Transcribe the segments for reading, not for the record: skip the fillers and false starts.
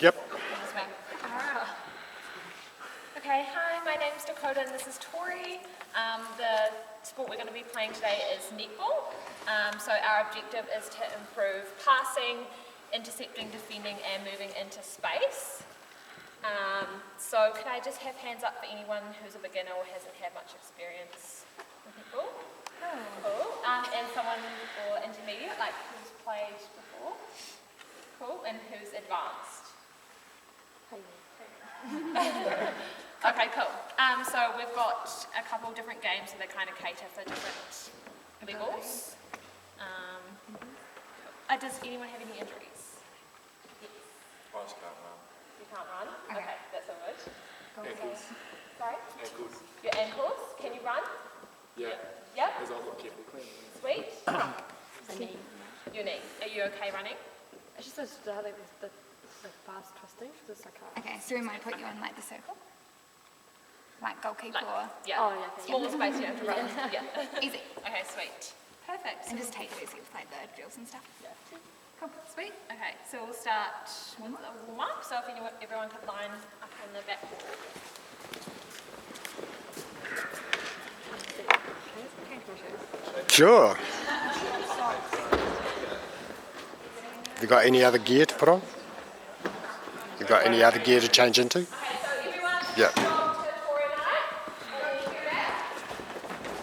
Yep. Okay, hi, my name's Dakota and this is Tori. The sport we're going to be playing today is netball. So our objective is to improve passing, intercepting, defending and moving into space. So could I just have hands up for anyone who's a beginner or hasn't had much experience with netball? Cool. And someone or intermediate, like who's played before? Cool. And who's advanced? Okay, cool. So we've got a couple different games that kind of cater for different levels. Does anyone have any injuries? Yes. I just can't run. You can't run? Okay, that's all good. Ankles. Sorry? Ankles. Your ankles? Can you run? Yeah. Yep. As I've got careful clean. Sweet. The knee. Your knee. Are you okay running? It's just starting with the fast twisting. Just like Okay, so we might put you in like the circle? Like goalkeeper or Yeah. Oh, yeah, okay. Smaller space you have to run. Yeah. easy. Okay, sweet. Perfect. And just take it easy with like the drills and stuff. Yeah. Cool. Sweet. Okay, so we'll start with a warm up. So if everyone could line up on the back wall. Sure. You got any other gear to put on? You got any other gear to change into? Okay, so everyone Yeah. go to Tori and I. And then do that.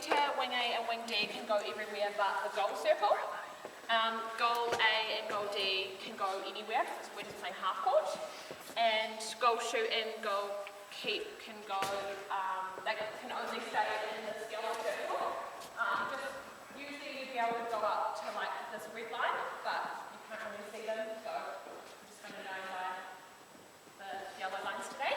center, wing A and wing D can go everywhere but the goal circle. Goal A and goal D can go anywhere because we're just playing half court. And goal shoot and goal keep can go, they can only stay in this yellow circle. Just usually you'd be able to go up to like this red line, but you can't really see them, so I'm just going to go by the yellow lines today.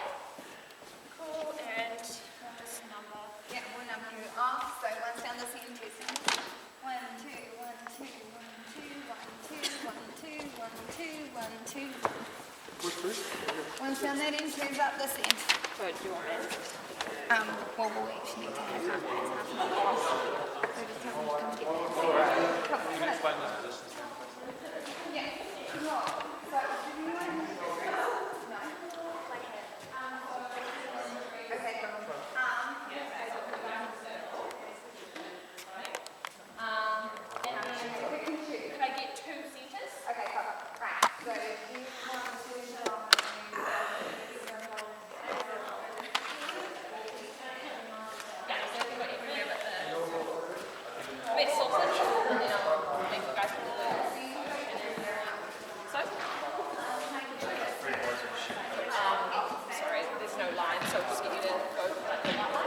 Cool, and this number. Yeah, we'll number you off. So once down the same two cents. 1, 2, 1, 2, 1, 2, 1, 2, 1, 2, 1, 2, 1, 2. Once down that end, twos up this end. So do you want me? Well, we'll actually need to have half minutes after that. So just have them come get that. Come on. Explain those positions. Yeah. No. So, do you want to? No. Okay, go on. And then could I get 2 centers? Okay, cover. Right. So, do you want to show Yeah, so we've got everywhere but the best sausage, and then I'll make you guys do so? Sorry, there's no line, so I'll just get you to go like that one.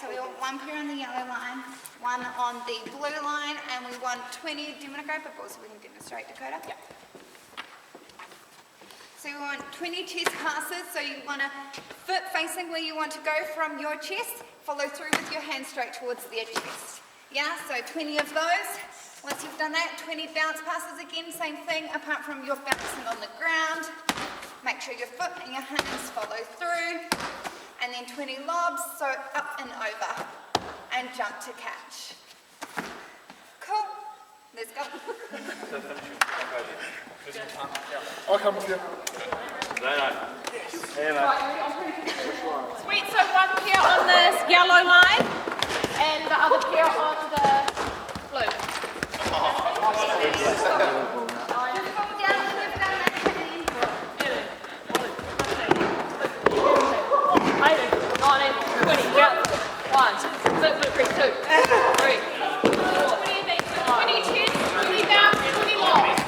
so we want one pair on the yellow line, one on the blue line, and we want 20. Do you want to grab a ball so we can demonstrate, Dakota? Yeah. So we want 20 chest passes, so you want to foot facing where you want to go from your chest, follow through with your hands straight towards their chest. Yeah, so 20 of those. Once you've done that, 20 bounce passes again, same thing, apart from you're bouncing on the ground. Make sure your foot and your hands follow through. And then 20 lobs, so up and over. And jump to catch. Cool. Let's go. I'll come with you. Sweet, so one pair on this yellow line and the other pair on the blue. Just fall down when you've done that, Kenny. 20, yeah. 1, 2, 3, 20 chest, 20 bounce, 20 lobs.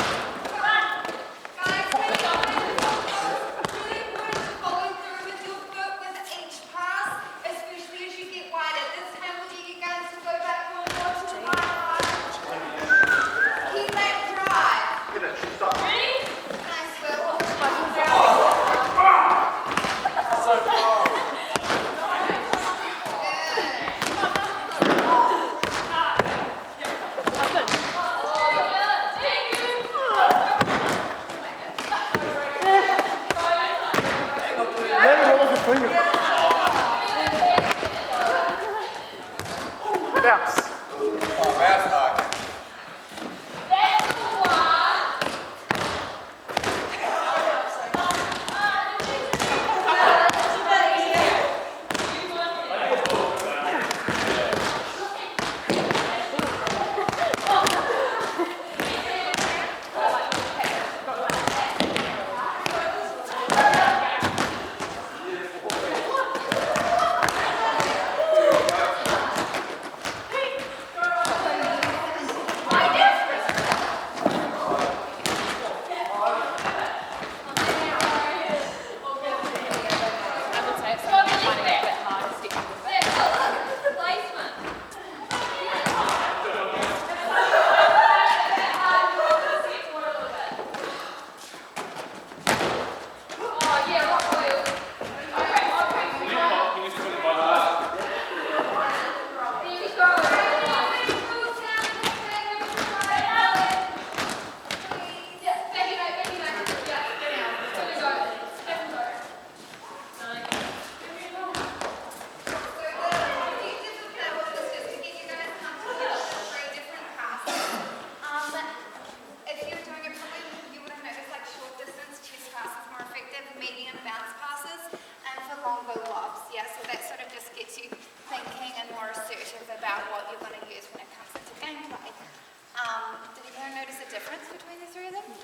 Bounce.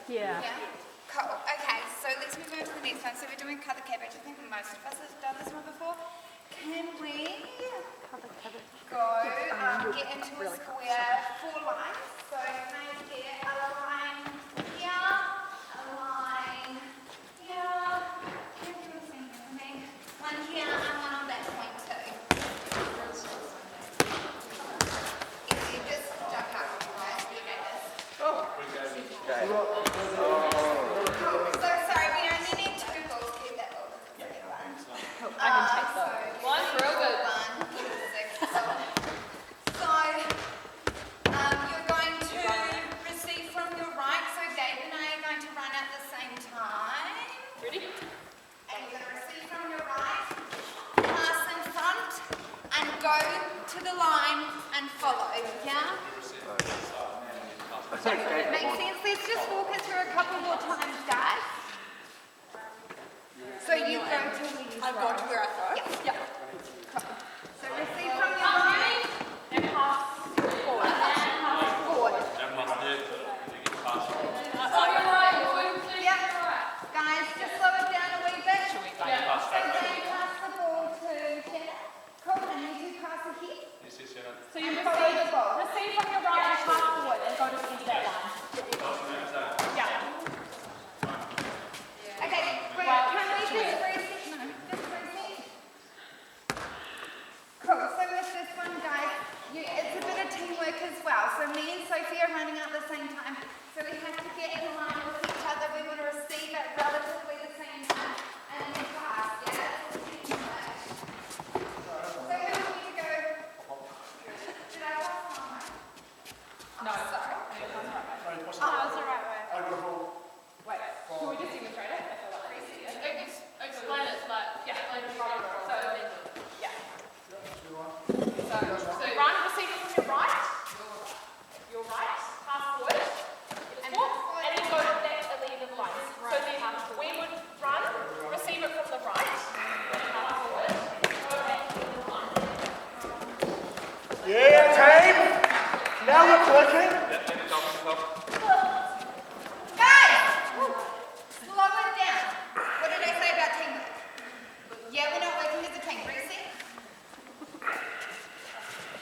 Yeah. Yeah? Cool. Okay, so let's move on to the next one. So we're doing cut the cabbage. I think most of us have done this one before. Can we go get into a square 4 lines? So can I get a line here, a line here, can you do the same thing for me? One here and one on that point too. Easy, just duck up, guys. You know this. So sorry, we only need 2 balls. Keep that ball. I can take that. One's real good. You're going to receive from your right, so Gabe and I are going to run at the same time. Ready? And you're going to receive from your right, pass in front, and go to the line and follow, yeah? Makes sense? Let's just walk it through a couple more times, guys. So you go to where you throw. I've gone to where I throw. Yeah. So receive from your right. And pass forward. Yeah. Guys, just slow it down a wee bit. So then pass the ball to Jenna. Cool, and then you pass it here. So you Follow the ball. receive from your right and pass forward and go to the end of that line. Yeah. Okay, wait, can we just reset? No, just reset. Cool, so with this one, guys, it's a bit of teamwork as well. So me and Sophie are running at the same time. So we have to get in line with each other. We want to receive at relatively the same time. And then pass, yeah? It's teamwork. So who do we go? Did I pass one? No. Sorry. Oh, that's the right way. I got a ball. Wait, can we just demonstrate it? Explain it, like, yeah, explain it. So, yeah. So run, receive it from your right, pass forward, and then go to that at the end of the line. So then we would run, receive it from the right, pass forward, go back to the line. Yeah, team. Now we're clicking. Guys! Slow it down. What did I say about teamwork? Yeah, we're not working as a team. Reset.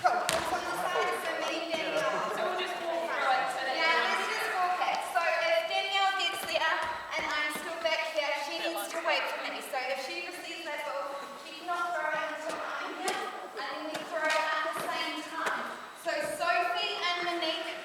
Cool. Walk on the side, so me and Danielle. So we'll just walk through it. So that Yeah, let's just walk it. So if Danielle gets there and I'm still back here, she needs to wait for me. So if she receives that ball, she cannot throw it until I'm here, and then we throw it at the same time. So Sophie and Monique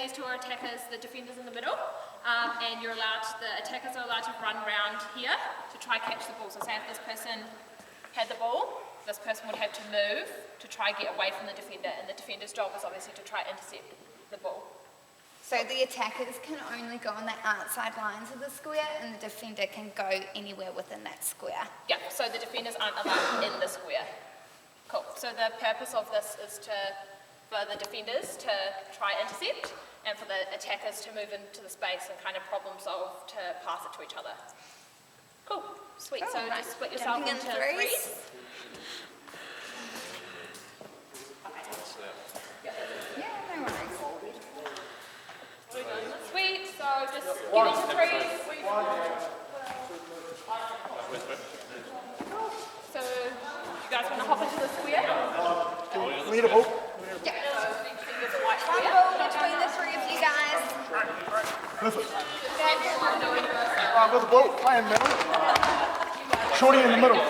these two are attackers, the defenders in the middle, and the attackers are allowed to run around here to try catch the ball. So say if this person had the ball, this person would have to move to try get away from the defender, and the defender's job is obviously to try intercept the ball. So the attackers can only go on the outside lines of the square, and the defender can go anywhere within that square. Yeah, so the defenders aren't allowed in the square. Cool. So the purpose of this is for the defenders to try intercept, and for the attackers to move into the space and kind of problem solve to pass it to each other. Cool. Sweet. Cool, So right. just split yourself Jumping in into threes. threes. Yeah, no worries. Sweet. So just get into threes. So you guys want to hop into the square? We need a ball. Yeah. So there's a white One square. ball between the three of you guys. Perfect. I've got the ball. Play in the middle. Shorty in the middle.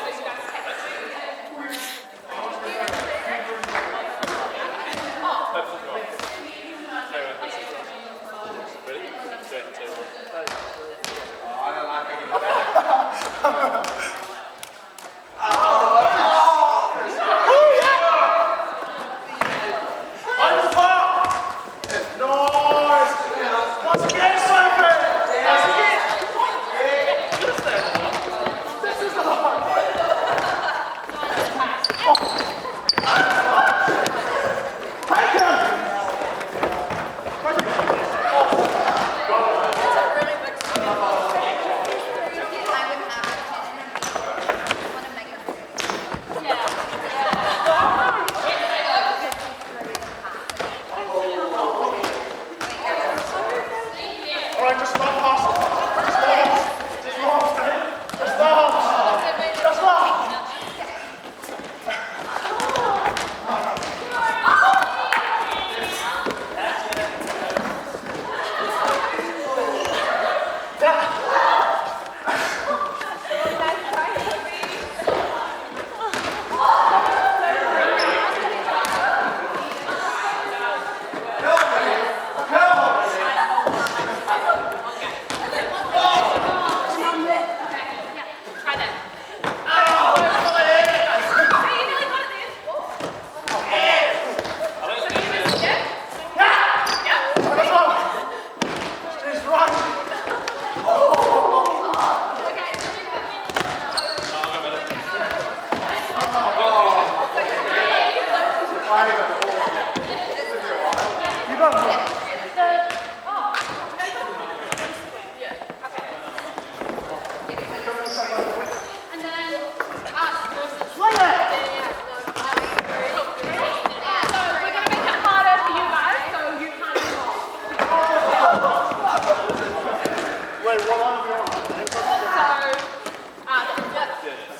So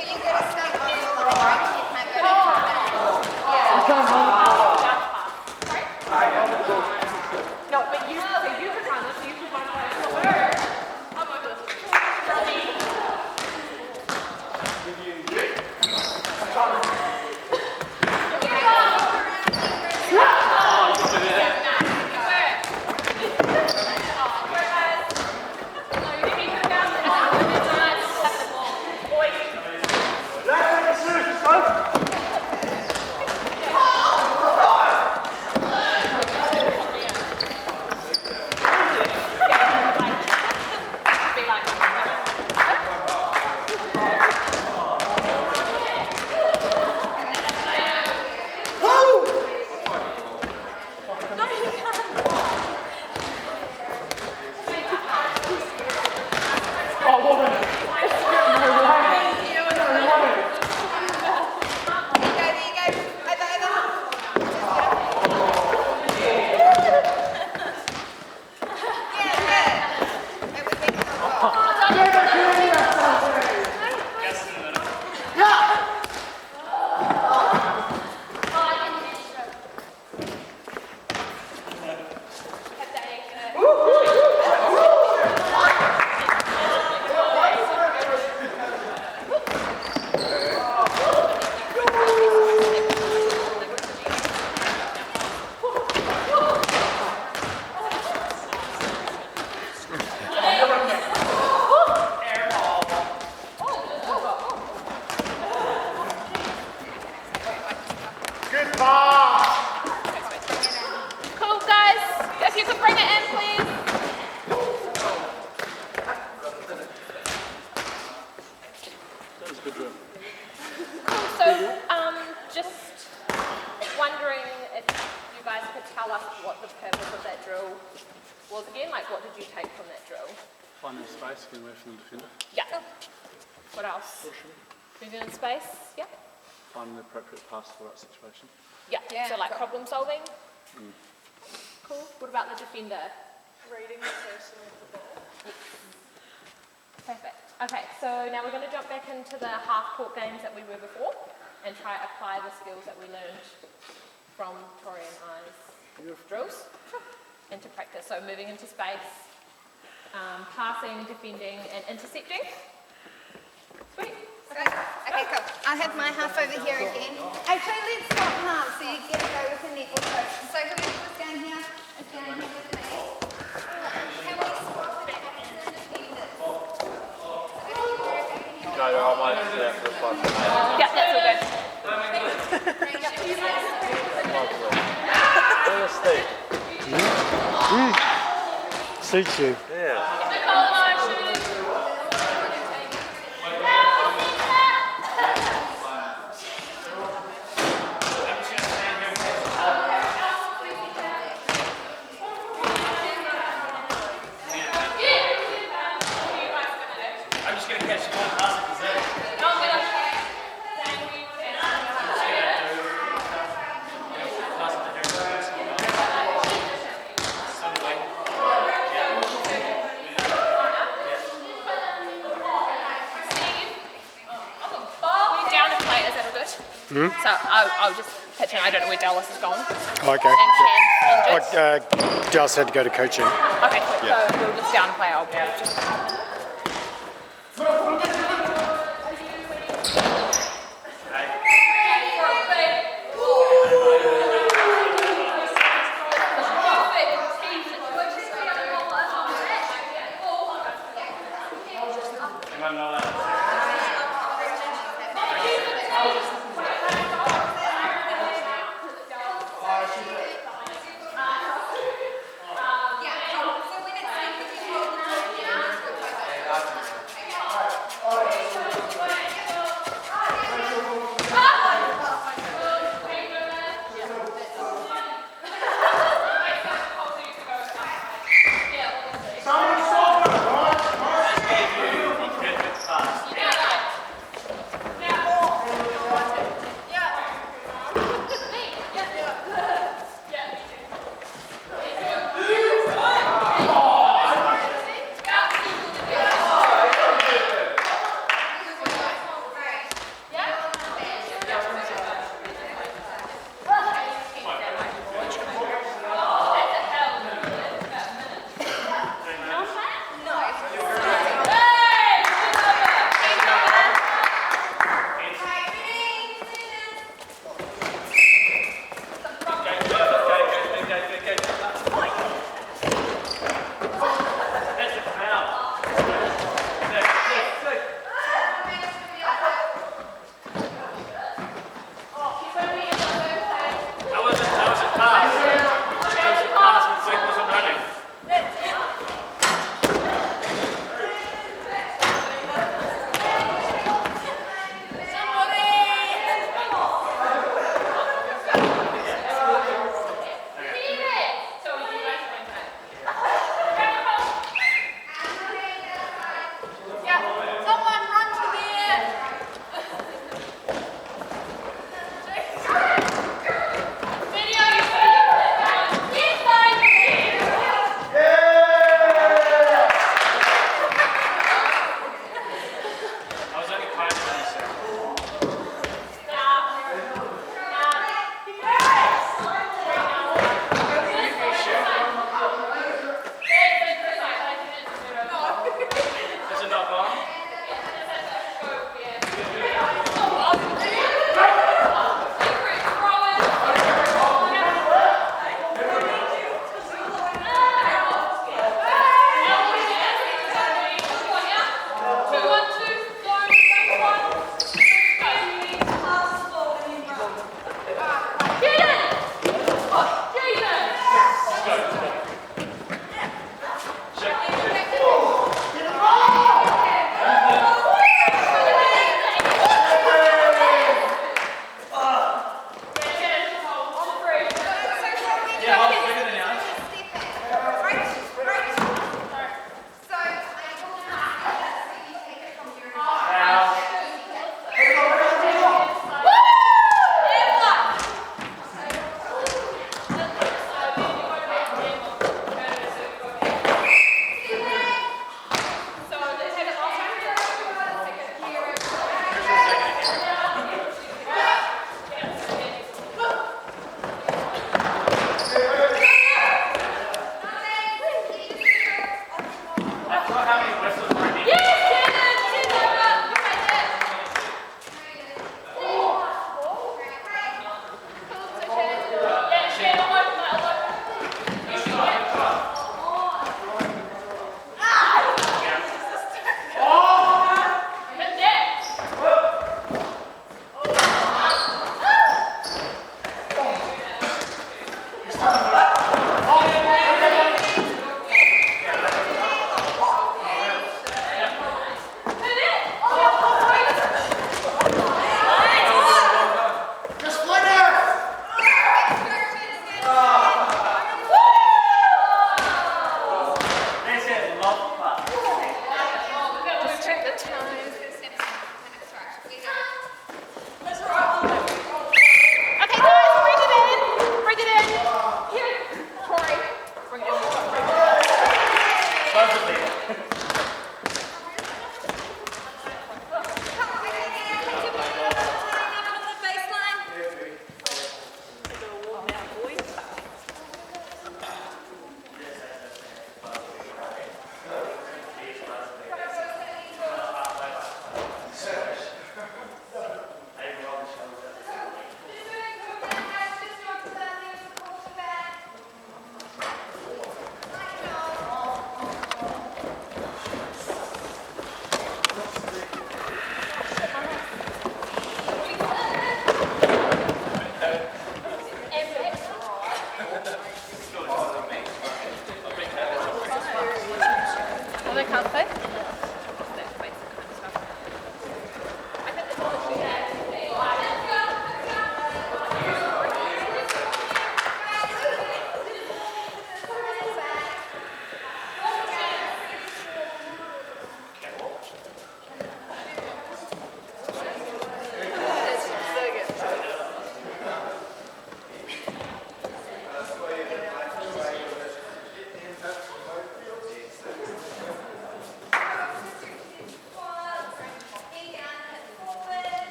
you gotta stay on the line. You can't go too far. No, but you could run this, you could run away. I'm over this. There you go. It would be cool. Good pass. Cool, guys. If you could bring it in, please. Cool. So, just wondering if you guys could tell us what the purpose of that drill was again. Like, what did you take from that drill? Finding space, getting away from the defender. Yeah. What else? Moving in space. Yeah. Finding the appropriate pass for that situation. Yeah. Yeah, So, like cool. problem solving. Cool. What about the defender? Reading the person with the ball. Perfect. Okay, so now we're going to jump back into the half-court games that we were before and try to apply the skills that we learned from Tori and I's drills into practice. So moving into space, passing, defending and intercepting. Sweet. Okay, cool. I'll have my half over here again. Actually, let's swap halves so you get to go with the netball coach. So whoever's down here is down here with me. Can we swap it back into the defenders? No, you're on my left for the fun. Yeah, that's all good. Where's Steve? Suits you. Yeah. So I'll just pitch in. I don't know where Dallas is going. Okay. And Cam injured. Dallas had to go to coaching. Okay, cool. So we'll just down play. I'll just.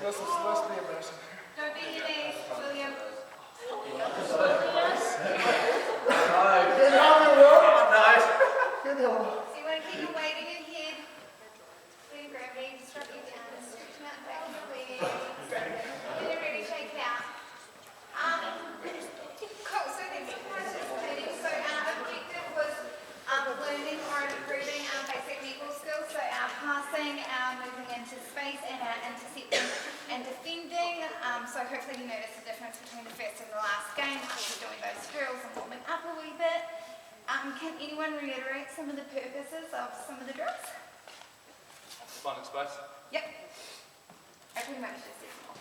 This is supposed to be embarrassing. Don't be your knees, William. So you want to keep your weight in your head. Then gravity, just drop your down, stretch them out back in the legs. When you're ready, shake it out. Cool, so thanks for participating. So our objective was learning or improving our basic legal skills. So our passing, our moving into space, and our intercepting and defending. So hopefully you notice the difference between the first and the last game because we're doing those drills and warming up a wee bit. Can anyone reiterate some of the purposes of some of the drills? Finding space. Yep. I pretty much just said more.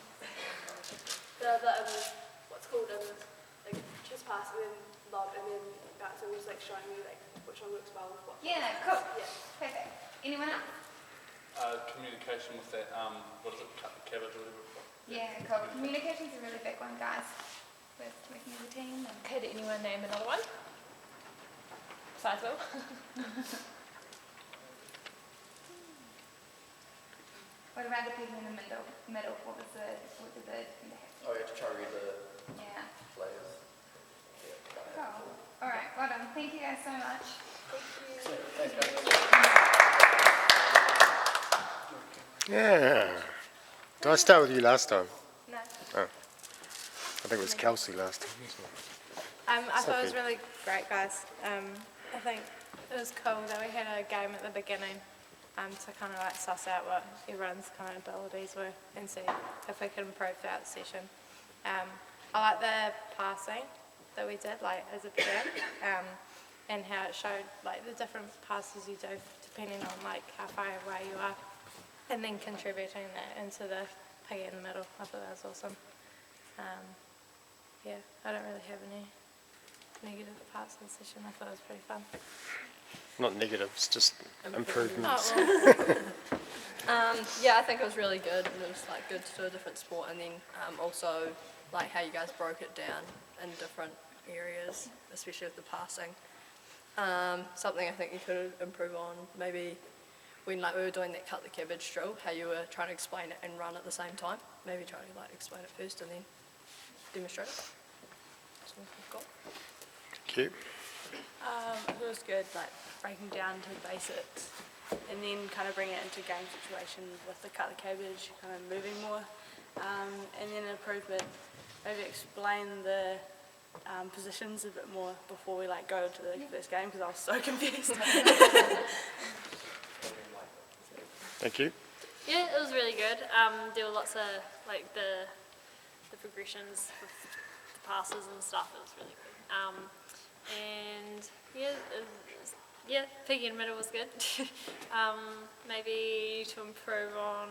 What's called like chest pass and then lob and then back to was like showing you like which one works well with what. Yeah, cool. Yeah. Perfect. Anyone else? Communication with that, what is it, cut the cabbage or whatever. Yeah, cool. Communication's a really big one, guys, with working as a team. And Okay, did anyone name another one? Besides Will? what about the people in the middle? What did the Oh, you have to try to read the yeah. flavors. Cool. All right, well done. Thank you guys so much. Yeah. Did I start with you last time? No. Oh. I think it was Kelsey last time. I thought it was really great, guys. I think it was cool that we had a game at the beginning to kind of like suss out what everyone's kind of abilities were and see if we could improve throughout the session. I like the passing that we did, like as a pair, and how it showed like the different passes you do depending on like how far away you are, and then contributing that into the pig in the middle. I thought that was awesome. Yeah, I don't really have any negative parts of the session. I thought it was pretty fun. Not negatives, just improvements. Yeah, I think it was really good, and it was like good to do a different sport, and then also like how you guys broke it down in different areas, especially with the passing. Something I think you could improve on, maybe when like we were doing that cut the cabbage drill, how you were trying to explain it and run at the same time. Maybe try to like explain it first and then demonstrate it. That's all I've got. Thank you. It was good, like breaking down to the basics and then kind of bring it into game situations with the cut the cabbage, kind of moving more, and then improvement, maybe explain the positions a bit more before we like go to the first game because I was so confused. Thank you. Yeah, it was really good. There were lots of like the progressions with the passes and stuff. It was really good. And yeah, picking in the middle was good. Maybe to improve on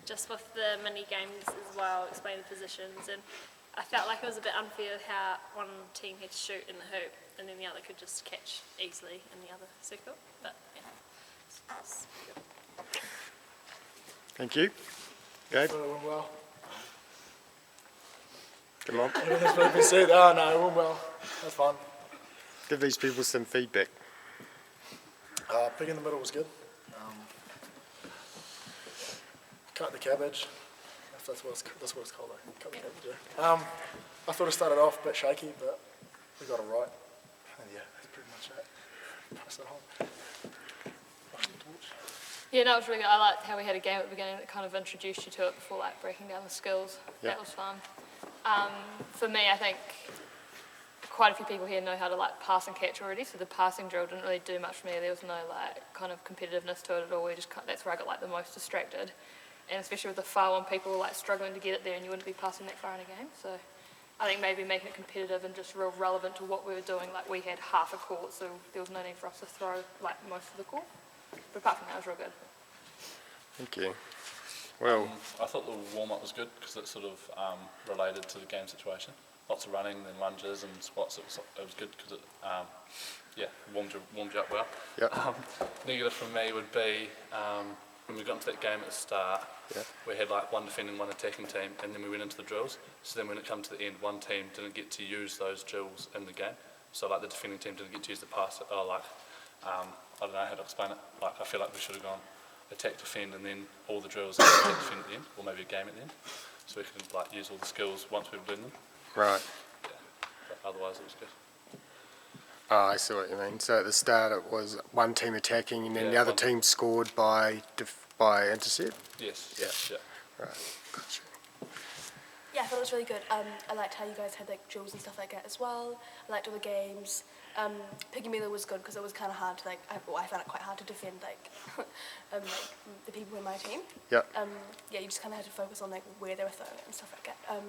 just with the mini games as well, explain the positions, and I felt like it was a bit unfair how one team had to shoot in the hoop and then the other could just catch easily in the other circle. But yeah, it's good. Thank you. Gabe, Thought it went well. come on. Everything's really been said. Oh no, it went well. That's fun. Give these people some feedback. Pig in the middle was good. Cut the cabbage. If that's what it's called. Cut the cabbage. Yeah. I thought it started off a bit shaky, but we got it right. And yeah, that's pretty much it. Pass it home. Yeah, no, it was really good. I liked how we had a game at the beginning that kind of introduced you to it before like breaking down the skills. Yeah. That was fun. For me, I think quite a few people here know how to like pass and catch already, so the passing drill didn't really do much for me. There was no like kind of competitiveness to it at all. That's where I got like the most distracted, and especially with the far one, people were like struggling to get it there, and you wouldn't be passing that far in a game. So I think maybe making it competitive and just real relevant to what we were doing. Like we had half a court, so there was no need for us to throw like most of the court. But apart from that, it was real good. Thank you. Well, I thought the warm-up was good because it sort of related to the game situation. Lots of running, then lunges and squats. It was good because it warmed you up well. Yep. Negative from me would be when we got into that game at the start, we had like one defending, one attacking team, and then we went into the drills. So then when it came to the end, one team didn't get to use those drills in the game. So like the defending team didn't get to use the pass. I don't know how to explain it. Like I feel like we should have gone attack, defend, and then all the drills and attack, defend at the end, or maybe a game at the end. So we could like use all the skills once we've learned them. right. Yeah. But otherwise it was good. Oh, I see what you mean. So at the start it was one team attacking and then Yeah, the other one- team scored by intercept? Yes. Yeah. Yeah. Right, gotcha. Yeah, I thought it was really good. I liked how you guys had like drills and stuff like that as well. I liked all the games. Piggy Mealer was good because it was kind of hard to like. I found it quite hard to defend like the people in my team. Yep. Yeah, you just kind of had to focus on like where they were throwing it and stuff like that.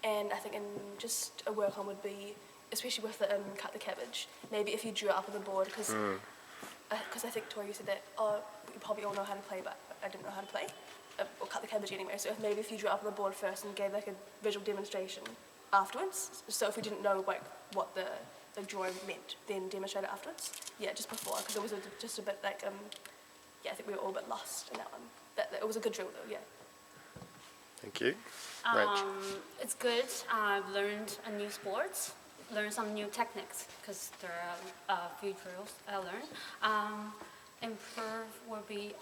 And I think just a work on would be, especially with the cut the cabbage. Maybe if you drew it up on the board because I think Tori, you said that you probably all know how to play, but I didn't know how to play. Or cut the cabbage anyway, so maybe if you drew up on the board first and gave like a visual demonstration afterwards, so if we didn't know like what the drawing meant, then demonstrate it afterwards. Yeah, just before, because it was just a bit like, I think we were all a bit lost in that one. It was a good drill though, yeah. Thank you. Rach. It's good. I've learned a new sport, learned some new techniques because there are a few drills I learned. Improve would be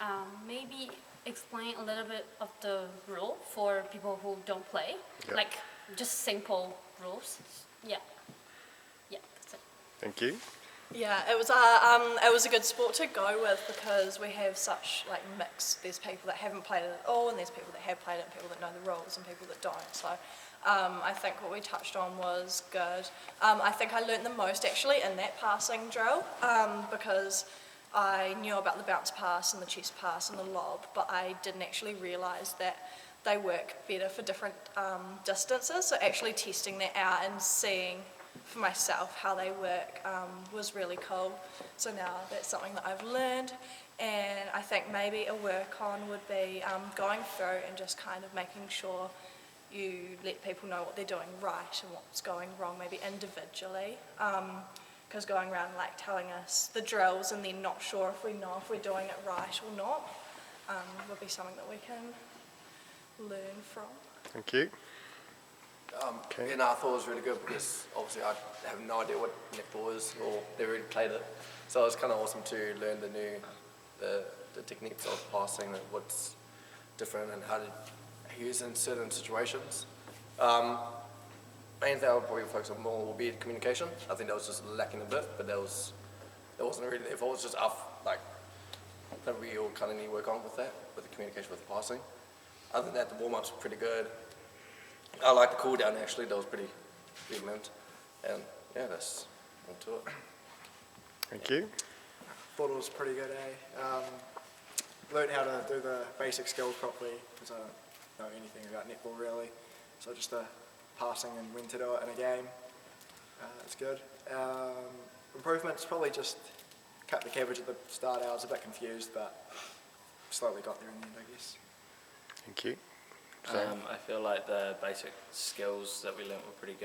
maybe explain a little bit of the rule for people who don't play, like just simple rules. Yeah, that's it. Thank you. Yeah, it was a good sport to go with because we have such like mix. There's people that haven't played it at all, and there's people that have played it, and people that know the rules, and people that don't. So I think what we touched on was good. I think I learnt the most actually in that passing drill because I knew about the bounce pass and the chest pass and the lob, but I didn't actually realise that they work better for different distances. So actually testing that out and seeing for myself how they work was really cool. So now that's something that I've learned, and I think maybe a work on would be going through and just kind of making sure you let people know what they're doing right and what's going wrong, maybe individually. Because going around like telling us the drills and then not sure if we know if we're doing it right or not would be something that we can learn from. Thank you. Okay. Yeah, no, I thought it was really good because obviously I have no idea what netball is or never really played it. So it was kind of awesome to learn the techniques of passing and what's different and how to use in certain situations. Main thing I would probably focus on more will be communication. I think that was just lacking a bit, but that wasn't really, if it was just like, that we all kind of need to work on with that, with the communication with the passing. Other than that, the warm-ups were pretty good. I like the cool down actually, that was pretty meant. And yeah, that's onto it. Thank you. Thought it was pretty good, learned how to do the basic skills properly because I don't know anything about netball really. So just passing and when to do it in a game, it's good. Improvements, probably just cut the cabbage at the start. I was a bit confused, but slowly got there in the end, I guess. Thank you. I feel like the basic skills that we learnt were pretty good.